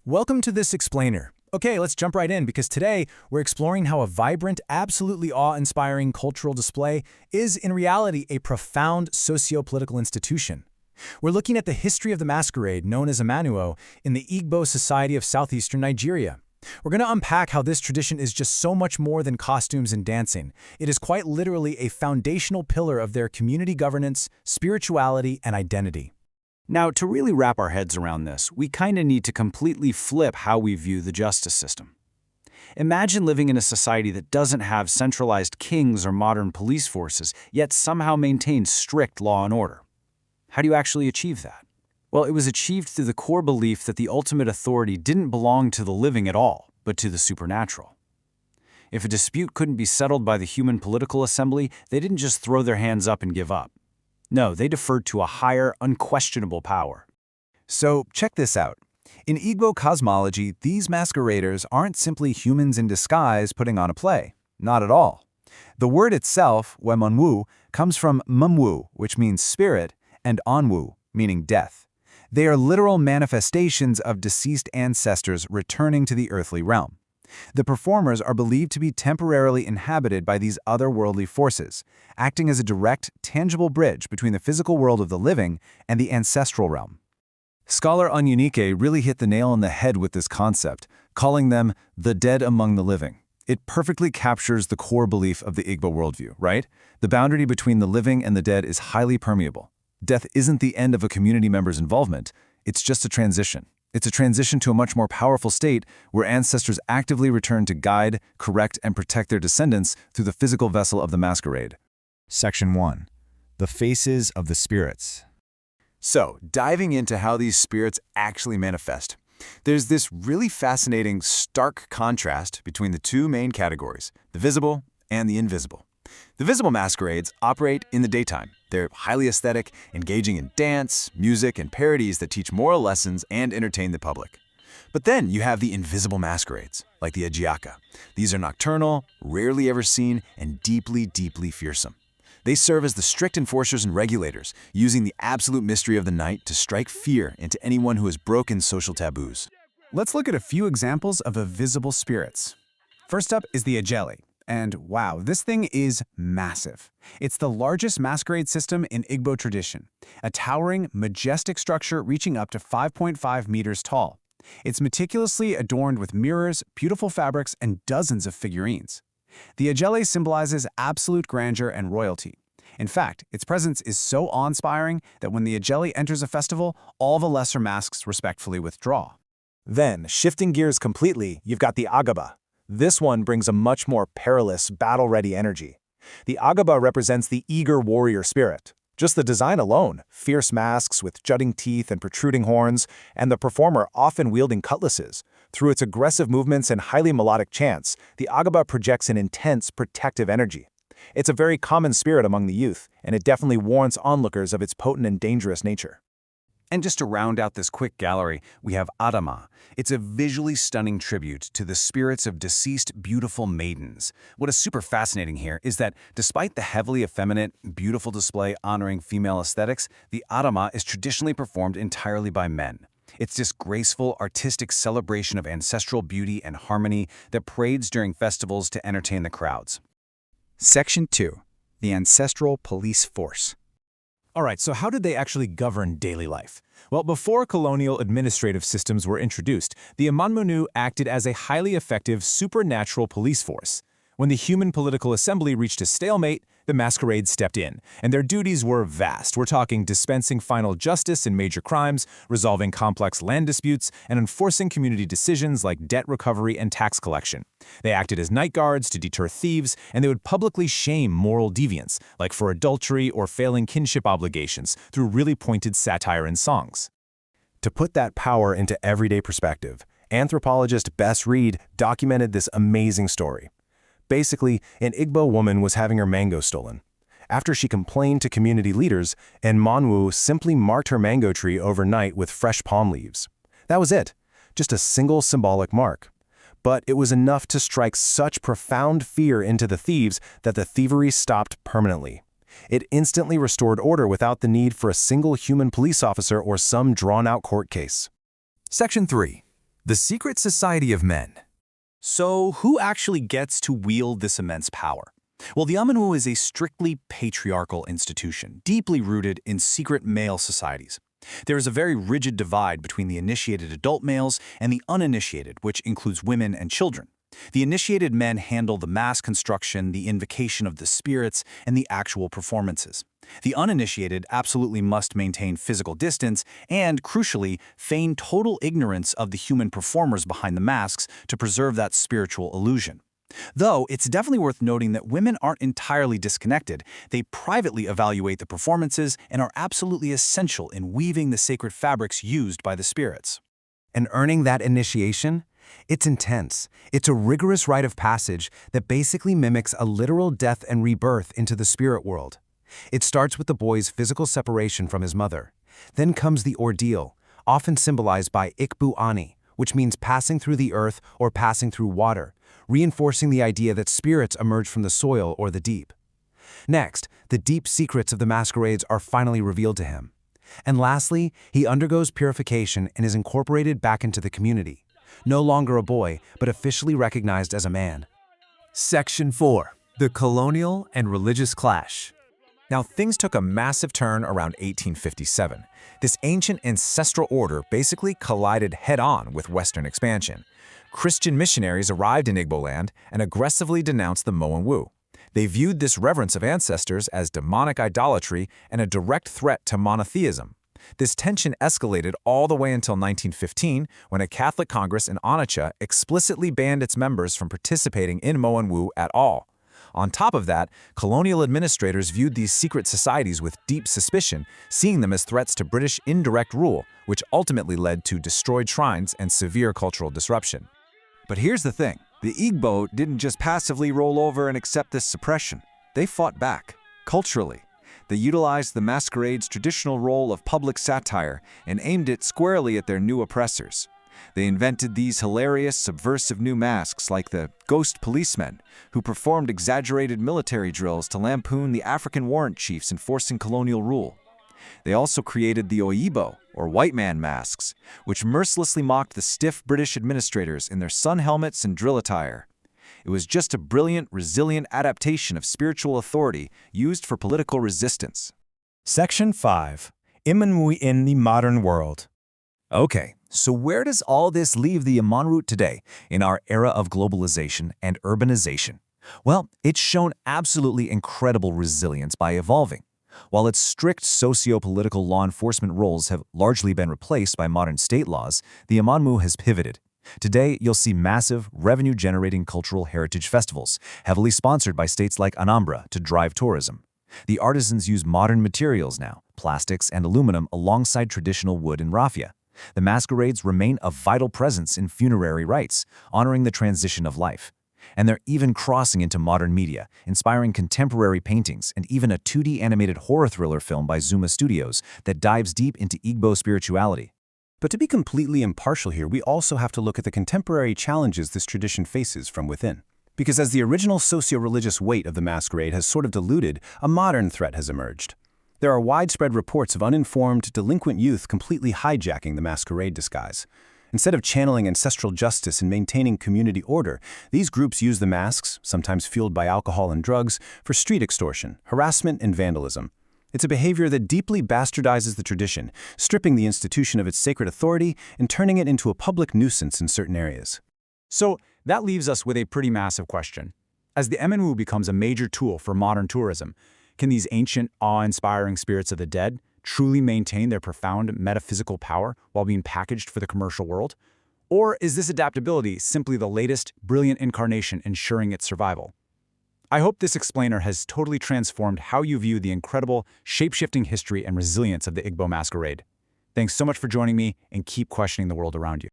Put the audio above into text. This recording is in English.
Welcome to this explainer. Okay, let's jump right in because today we're exploring how a vibrant, absolutely awe-inspiring cultural display is in reality a profound socio-political institution. We're looking at the history of the masquerade known as mmanwu in the Igbo society of southeastern Nigeria. We're going to unpack how this tradition is just so much more than costumes and dancing. It is quite literally a foundational pillar of their community governance, spirituality, and identity. Now, to really wrap our heads around this, we kind of need to completely flip how we view the justice system. Imagine living in a society that doesn't have centralized kings or modern police forces, yet somehow maintains strict law and order. How do you actually achieve that? Well, it was achieved through the core belief that the ultimate authority didn't belong to the living at all, but to the supernatural. If a dispute couldn't be settled by the human political assembly, they didn't just throw their hands up and give up. No, they deferred to a higher, unquestionable power. So, check this out. In Igbo cosmology, these masqueraders aren't simply humans in disguise putting on a play. Not at all. The word itself, mmanwu, comes from mmanwu, which means spirit, and onwu, meaning death. They are literal manifestations of deceased ancestors returning to the earthly realm. The performers are believed to be temporarily inhabited by these otherworldly forces, acting as a direct, tangible bridge between the physical world of the living and the ancestral realm. Scholar Onyunike really hit the nail on the head with this concept, calling them the dead among the living. It perfectly captures the core belief of the Igbo worldview, right? The boundary between the living and the dead is highly permeable. Death isn't the end of a community member's involvement, it's just a transition. It's a transition to a much more powerful state where ancestors actively return to guide, correct, and protect their descendants through the physical vessel of the masquerade. Section 1. The Faces of the Spirits. So, diving into how these spirits actually manifest, there's this really fascinating, stark contrast between the two main categories, the visible and the invisible. The visible masquerades operate in the daytime. They're highly aesthetic, engaging in dance, music, and parodies that teach moral lessons and entertain the public. But then you have the invisible masquerades, like the Ajiaka. These are nocturnal, rarely ever seen, and deeply, deeply fearsome. They serve as the strict enforcers and regulators, using the absolute mystery of the night to strike fear into anyone who has broken social taboos. Let's look at a few examples of invisible spirits. First up is the Ejele. And wow, this thing is massive. It's the largest masquerade system in Igbo tradition, a towering, majestic structure reaching up to 5.5 meters tall. It's meticulously adorned with mirrors, beautiful fabrics, and dozens of figurines. The Ejele symbolizes absolute grandeur and royalty. In fact, its presence is so awe-inspiring that when the Ejele enters a festival, all the lesser masks respectfully withdraw. Then, shifting gears completely, you've got the Agaba. This one brings a much more perilous, battle-ready energy. The Agaba represents the eager warrior spirit. Just the design alone, fierce masks with jutting teeth and protruding horns, and the performer often wielding cutlasses. Through its aggressive movements and highly melodic chants, the Agaba projects an intense, protective energy. It's a very common spirit among the youth, and it definitely warns onlookers of its potent and dangerous nature. And just to round out this quick gallery, we have Adama. It's a visually stunning tribute to the spirits of deceased, beautiful maidens. What is super fascinating here is that despite the heavily effeminate, beautiful display honoring female aesthetics, the Adama is traditionally performed entirely by men. It's this graceful, artistic celebration of ancestral beauty and harmony that parades during festivals to entertain the crowds. Section 2. The Ancestral Police Force. All right, so how did they actually govern daily life? Well, before colonial administrative systems were introduced, the mmanwu acted as a highly effective supernatural police force. When the human political assembly reached a stalemate, the masquerade stepped in, and their duties were vast. We're talking dispensing final justice in major crimes, resolving complex land disputes, and enforcing community decisions like debt recovery and tax collection. They acted as night guards to deter thieves, and they would publicly shame moral deviants, like for adultery or failing kinship obligations, through really pointed satire and songs. To put that power into everyday perspective, anthropologist Bess Reed documented this amazing story. Basically, an Igbo woman was having her mango stolen. After she complained to community leaders, mmanwu simply marked her mango tree overnight with fresh palm leaves. That was it, just a single symbolic mark. But it was enough to strike such profound fear into the thieves that the thievery stopped permanently. It instantly restored order without the need for a single human police officer or some drawn-out court case. Section 3. The Secret Society of Men. So, who actually gets to wield this immense power? Well, the mmanwu is a strictly patriarchal institution, deeply rooted in secret male societies. There is a very rigid divide between the initiated adult males and the uninitiated, which includes women and children. The initiated men handle the mask construction, the invocation of the spirits, and the actual performances. The uninitiated absolutely must maintain physical distance and, crucially, feign total ignorance of the human performers behind the masks to preserve that spiritual illusion. Though, it's definitely worth noting that women aren't entirely disconnected. They privately evaluate the performances and are absolutely essential in weaving the sacred fabrics used by the spirits. And earning that initiation? It's intense. It's a rigorous rite of passage that basically mimics a literal death and rebirth into the spirit world. It starts with the boy's physical separation from his mother. Then comes the ordeal, often symbolized by igbo ani, which means passing through the earth or passing through water, reinforcing the idea that spirits emerge from the soil or the deep. Next, the deep secrets of the masquerades are finally revealed to him. And lastly, he undergoes purification and is incorporated back into the community. No longer a boy, but officially recognized as a man. Section 4. The Colonial and Religious Clash. Now, things took a massive turn around 1857. This ancient ancestral order basically collided head-on with Western expansion. Christian missionaries arrived in Igbo land and aggressively denounced the mmanwu. They viewed this reverence of ancestors as demonic idolatry and a direct threat to monotheism. This tension escalated all the way until 1915, when a Catholic Congress in Onitsha explicitly banned its members from participating in mmanwu at all. On top of that, colonial administrators viewed these secret societies with deep suspicion, seeing them as threats to British indirect rule, which ultimately led to destroyed shrines and severe cultural disruption. But here's the thing. The Igbo didn't just passively roll over and accept this suppression. They fought back, culturally. They utilized the masquerade's traditional role of public satire and aimed it squarely at their new oppressors. They invented these hilarious, subversive new masks like the ghost policemen, who performed exaggerated military drills to lampoon the African warrant chiefs enforcing colonial rule. They also created the Oyibo, or white man masks, which mercilessly mocked the stiff British administrators in their sun helmets and drill attire. It was just a brilliant, resilient adaptation of spiritual authority used for political resistance. Section 5. Mmanwu in the Modern World. Okay, so where does all this leave the mmanwu today in our era of globalization and urbanization? Well, it's shown absolutely incredible resilience by evolving. While its strict socio-political law enforcement roles have largely been replaced by modern state laws, the mmanwu has pivoted. Today, you'll see massive, revenue-generating cultural heritage festivals, heavily sponsored by states like Anambra to drive tourism. The artisans use modern materials now, plastics and aluminum alongside traditional wood and raffia. The masquerades remain a vital presence in funerary rites, honoring the transition of life. And they're even crossing into modern media, inspiring contemporary paintings and even a 2D animated horror thriller film by Zuma Studios that dives deep into Igbo spirituality. But to be completely impartial here, we also have to look at the contemporary challenges this tradition faces from within. Because as the original socio-religious weight of the masquerade has sort of diluted, a modern threat has emerged. There are widespread reports of uninformed, delinquent youth completely hijacking the masquerade disguise. Instead of channeling ancestral justice and maintaining community order, these groups use the masks, sometimes fueled by alcohol and drugs, for street extortion, harassment, and vandalism. It's a behavior that deeply bastardizes the tradition, stripping the institution of its sacred authority and turning it into a public nuisance in certain areas. So that leaves us with a pretty massive question. As the mmanwu becomes a major tool for modern tourism, can these ancient, awe-inspiring spirits of the dead truly maintain their profound metaphysical power while being packaged for the commercial world? Or is this adaptability simply the latest, brilliant incarnation ensuring its survival? I hope this explainer has totally transformed how you view the incredible, shape-shifting history and resilience of the Igbo masquerade. Thanks so much for joining me, and keep questioning the world around you.